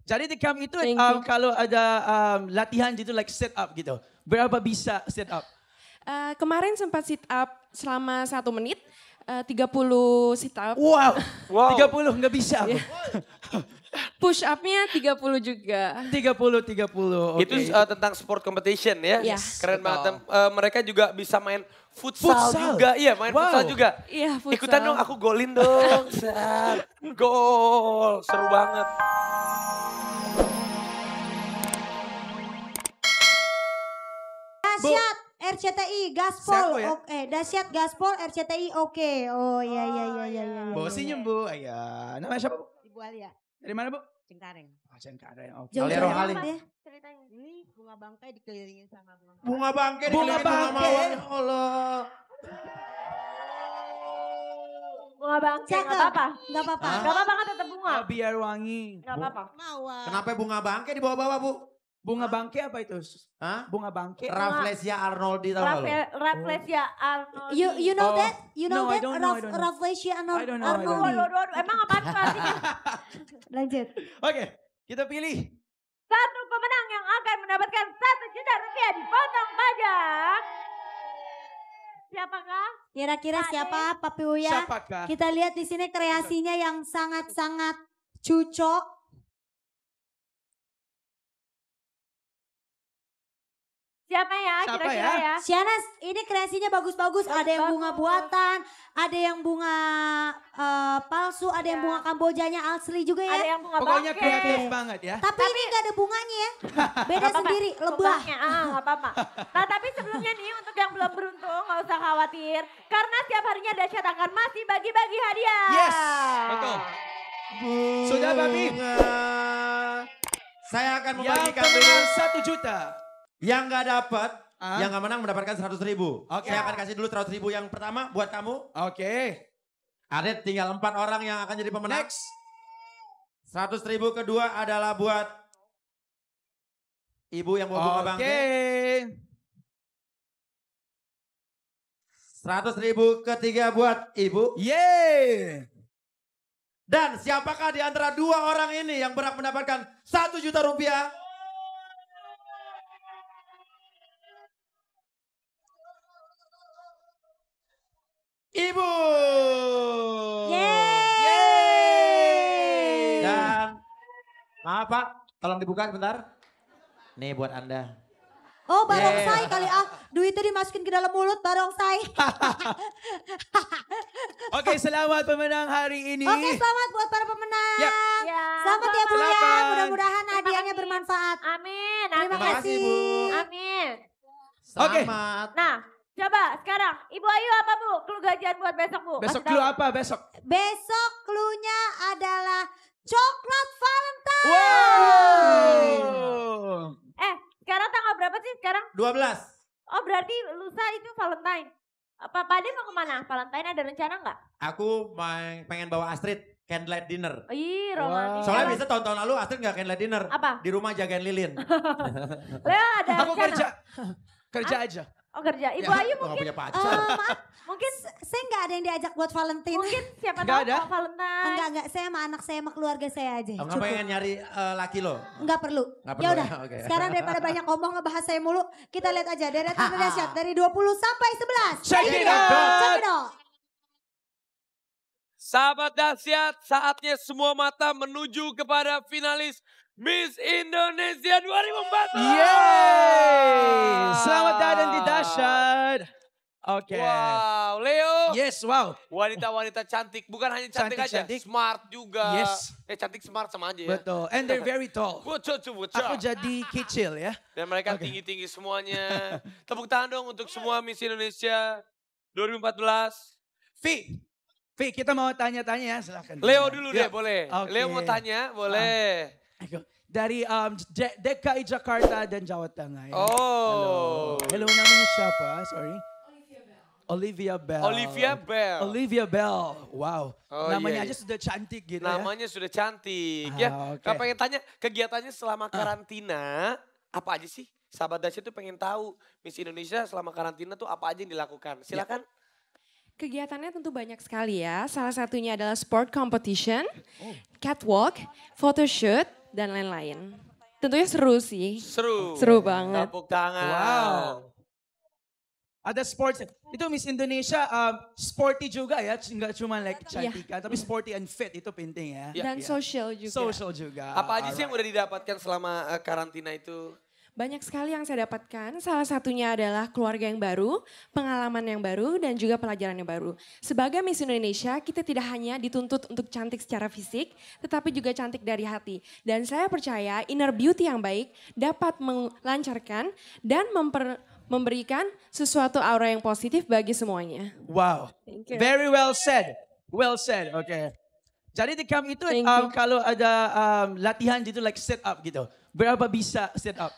Jadi di camp itu Thank you. kalau ada latihan gitu like sit up gitu. Berapa bisa sit up? Kemarin sempat sit up selama 1 menit, 30 sit up. Wow, Wow. 30 nggak bisa aku. Push up-nya 30 juga. 30. Itu tentang sport competition ya. Yes. Keren Betul. banget. Mereka juga bisa main futsal Futsal? juga. Iya main Wow. futsal juga. Iya, futsal. Ikutan dong, aku golin dong. Set. Gol, seru banget. Dahsyat RCTI Gaspol. Siapa ya? Oke, dahsyat Gaspol RCTI oke. Oh iya. Bu, senyum Bu. Iya. Nama siapa Bu? Ibu Alia. Dari mana Bu? Cengkareng. Cengkareng. Oke. Jauh-jauh Alia Rohali. banget ya. Ceritanya ini bunga bangkai dikelilingin sama Bunga bangkai Bunga dikelilingi bunga bangkai. mawar. Ya Allah. bunga bangkai. Cakep. Gak apa-apa. Gak apa-apa. Hah? Gak apa-apa kan tetap bunga. Biar wangi. Gak apa-apa. Mawar. Kenapa bunga bangkai di bawah-bawah, Bu? Bunga bangke apa itu? Hah? Bunga bangke. Rafflesia arnoldi tau gak lo? Rafflesia Arnoldi. You know Oh. that? You know No, I that? don't know, I don't know. Rafflesia I don't know, I don't know. Arnoldi. Waduh, emang apaan tuh artinya? Lanjut. Oke, kita pilih. Satu pemenang yang akan mendapatkan 1 juta rupiah dipotong pajak. Siapakah? Kira-kira Pak siapa Pak Piuya? Siapakah? Kita lihat di sini kreasinya yang sangat-sangat cucok. Siapa ya Siapa kira-kira ya? ya? Sianas, ini kreasinya bagus-bagus. Ada yang bunga buatan, ada yang bunga palsu, ada yang bunga Kambojanya asli juga Ada ya. yang bunga Pokoknya bangkai. kreatif banget ya. Tapi ini nggak ada bunganya ya. Beda Nggak apa-apa. sendiri, lebah. Tumbangnya, nggak apa-apa. Nah tapi sebelumnya nih untuk yang belum beruntung nggak usah khawatir. Karena setiap harinya Dahsyat akan masih bagi-bagi hadiah. Yes, betul. Sudah, Babi? Bunga. Saya akan Yang membagikan dulu. pemenang 1 juta. Yang nggak dapat, Ah? yang nggak menang mendapatkan 100.000. Oke. Saya akan kasih dulu 100.000 yang pertama buat kamu. Oke. Ada tinggal 4 orang yang akan jadi pemenang. Next. 100.000 kedua adalah buat ibu yang bawa bunga Oke. bangkai. 100.000 ketiga buat ibu. Yeay. Dan siapakah di antara 2 orang ini yang berhak mendapatkan 1 juta rupiah? Ibu. Yeay. Dan maaf Pak, tolong dibuka sebentar. Nih buat Anda. Oh barongsai kali duitnya dimasukin ke dalam mulut barongsai. Oke, selamat pemenang hari ini. Oke selamat buat para pemenang. Ya. Ya, Selamat ya Bu ya, Silakan. mudah-mudahan hadiahnya kasih. bermanfaat. Amin. Terima amin. kasih. Bu. Amin. Oke. Selamat. Nah, coba sekarang Ibu Ayu apa Bu? Clue gajian buat besok Bu. Besok Kasih clue tahu. apa besok? Besok cluenya adalah coklat Valentine. Wow. Sekarang tanggal berapa sih sekarang? 12. Oh berarti lusa itu Valentine. Pak Ade mau kemana? Valentine ada rencana nggak? Aku pengen bawa Astrid candlelight dinner. Ih romantis. Soalnya Apa? bisa tahun-tahun lalu Astrid gak candlelight dinner. Apa? Di rumah jagain lilin. Leo ada Aku rencana? kerja. Kerja aja. Oh kerja. Ibu Ya, Ayu Gak mungkin punya pacar. Maaf, mungkin saya nggak ada yang diajak buat Valentine. mungkin siapa Nggak tahu ada? mau Valentine. Enggak, saya sama anak saya sama keluarga saya aja. Enggak Cukup. pengen nyari laki lo. Enggak perlu. Nggak Ya perlu udah. ya, oke. Sekarang daripada banyak ngomong ngebahas saya mulu, kita lihat aja deretan dahsyat dari 20 sampai 11. Check it out. Check it out. Sahabat Dahsyat, saatnya semua mata menuju kepada finalis Miss Indonesia 2014. Yeay. Selamat datang di Dahsyat. Oke. Wow, Leo. Yes, wow. Wanita-wanita cantik, bukan hanya cantik, aja, Cantik-cantik. smart juga. Yes. Cantik smart sama aja ya. Betul. And they're very tall. Bocor tuh, bocor. Aku jadi kecil ya. Dan mereka Oke. tinggi-tinggi semuanya. Tepuk tangan dong untuk semua Miss Indonesia 2014. Vi, kita mau tanya-tanya ya, silakan. Leo dulu Ya. deh, boleh. Oke. Leo mau tanya, boleh. Dari DKI Jakarta dan Jawa Tengah ya. Oh. Hello, namanya siapa? Sorry. Olivia Bell. Olivia Bell. Olivia Bell. Wow. Oh, Namanya iya, aja iya. sudah cantik gitu ya. Namanya sudah cantik. Ah, Ya, oke. Kak pengen tanya kegiatannya selama karantina apa aja sih? Sahabat Dahsyat tuh pengen tahu Miss Indonesia selama karantina tuh apa aja yang dilakukan. Silakan. Kegiatannya tentu banyak sekali ya. Salah satunya adalah sport competition, catwalk, photoshoot, dan lain-lain. Tentunya seru sih. Seru. Seru banget. Tepuk tangan. Wow. Ada sports. Itu Miss Indonesia sporty juga ya. Nggak cuma like cantikan, tapi sporty and fit itu penting ya. Ya. Dan social juga. Social juga. Apa aja sih yang udah didapatkan selama karantina itu? Banyak sekali yang saya dapatkan, salah satunya adalah keluarga yang baru, pengalaman yang baru, dan juga pelajaran yang baru. Sebagai Miss Indonesia, kita tidak hanya dituntut untuk cantik secara fisik, tetapi juga cantik dari hati. Dan saya percaya inner beauty yang baik dapat melancarkan dan memberikan sesuatu aura yang positif bagi semuanya. Wow. Thank you. Very well said. Well said. Okay. Jadi di camp itu Thank you. kalau ada latihan gitu like sit up gitu. Berapa bisa sit up?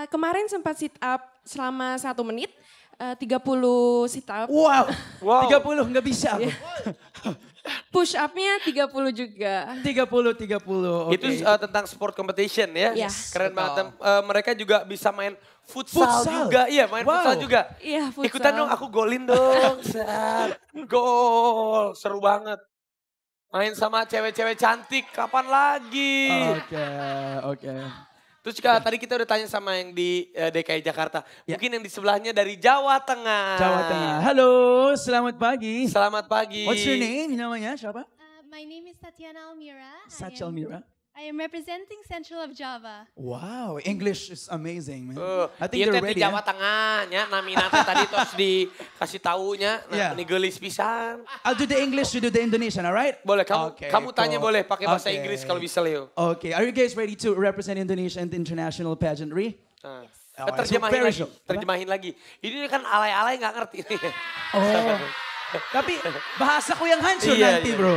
Kemarin sempat sit up selama 1 menit, 30 sit up. Wow. Wow. 30 nggak bisa aku. Push up-nya 30 juga. 30. Itu tentang sport competition ya. Yes. Keren banget. Mereka juga bisa main futsal juga. Iya, main Wow. futsal juga. Iya, futsal. Ikutan dong, aku golin dong. Set. Gol, seru banget. Main sama cewek-cewek cantik, kapan lagi? Oke. Terus tadi kita udah tanya sama yang di DKI Jakarta. Ya. Mungkin yang di sebelahnya dari Jawa Tengah. Jawa Tengah. Halo, selamat pagi. Selamat pagi. What's your name? Namanya siapa? My name is Tatiana Almira. Satchel Mira. I am representing Central of Java. Wow, English is amazing, man. I think Iya they're di ready. Jawa Tengahnya, naminatnya tadi terus dikasih taunya, Yeah. ini gelis pisan. I'll do the English, you do the Indonesian, alright? Boleh, kamu tanya cool. boleh pakai bahasa Okay. Inggris kalau bisa Leo. Okay, are you guys ready to represent Indonesia in the international pageantry? Nah. Oh, Terjemahin very lagi, sure. terjemahin lagi. Ini kan alay-alay nggak ngerti. Oh, tapi bahasa ko yang hancur Iya, nanti, iya. bro.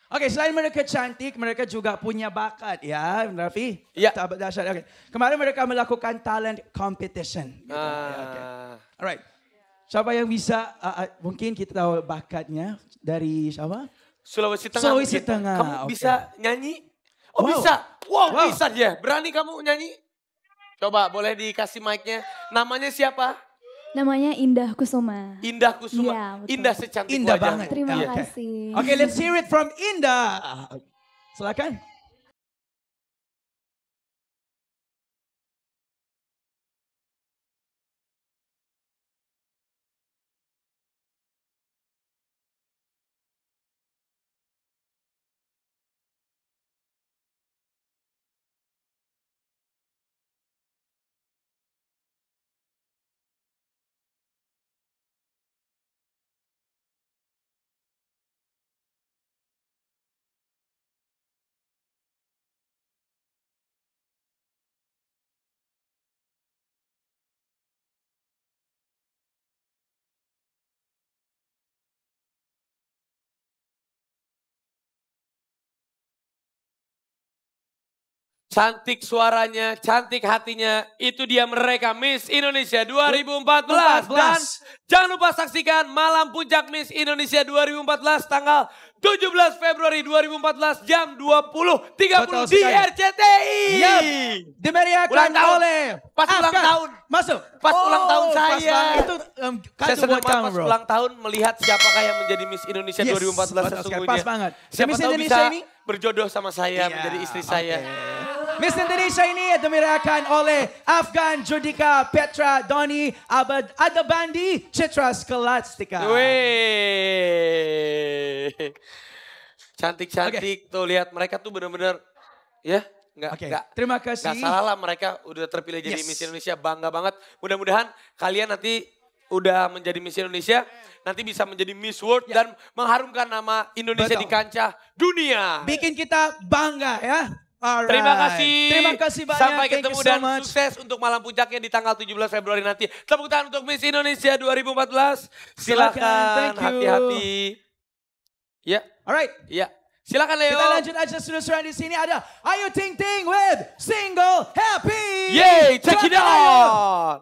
Oke, selain mereka cantik, mereka juga punya bakat, ya, Raffi? Iya. Sahabat dahsyat. Oke. Kemarin mereka melakukan talent competition. Gitu. Ya, oke. Alright. Siapa yang bisa, mungkin kita tahu bakatnya dari siapa? Sulawesi Tengah. Sulawesi mungkin. Tengah, Kamu oke. bisa nyanyi? Oh Wow. bisa. Wow, Wow. bisa dia. Berani kamu nyanyi? Coba boleh dikasih mic-nya. Namanya siapa? Namanya Indah Kusuma. Indah Kusuma. Iya, betul. Indah secantik Indah wajahmu. banget. Terima Iya. kasih. Oke, let's hear it from Indah. Silakan. Cantik suaranya, cantik hatinya. Itu dia mereka Miss Indonesia 2014. Dan jangan lupa saksikan Malam Puncak Miss Indonesia 2014 tanggal 17 Februari 2014 jam 20.30 Betul di sekali. RCTI. Yap. Dimeriahkan Ulang tahun. oleh Pas ulang Afgan. tahun. Masuk. Pas ulang tahun pas saya. banget. Itu Saya kado senang buat banget kamu, pas bro. ulang tahun melihat siapakah yang menjadi Miss Indonesia Yes, 2014 betul sekali. sesungguhnya. Pas banget. Siapa Miss tahu Indonesia bisa ini berjodoh sama saya, menjadi istri saya. Miss Indonesia ini dimeriahkan oleh Afgan Judika Petra Doni Adabandi Citra Scholastica. Weh. Cantik-cantik tuh lihat mereka tuh benar-benar ya Oke, nggak terima kasih. nggak salah lah mereka udah terpilih jadi Yes. Miss Indonesia, bangga banget. Mudah-mudahan kalian nanti udah menjadi Miss Indonesia, nanti bisa menjadi Miss World dan mengharumkan nama Indonesia Betul. di kancah dunia. Bikin kita bangga ya. Alright. Terima kasih. Terima kasih banyak. Sampai Thank ketemu you so dan much. sukses untuk malam puncaknya di tanggal 17 Februari nanti. Tepuk tangan untuk Miss Indonesia 2014. Silakan, Silakan, thank you. hati-hati. Ya, Alright. ya. Silakan Leo. Kita lanjut aja saudara-saudara di sini ada Ayu Ting Ting with Single Happy. Yay, check it Silakan, Ayu. out.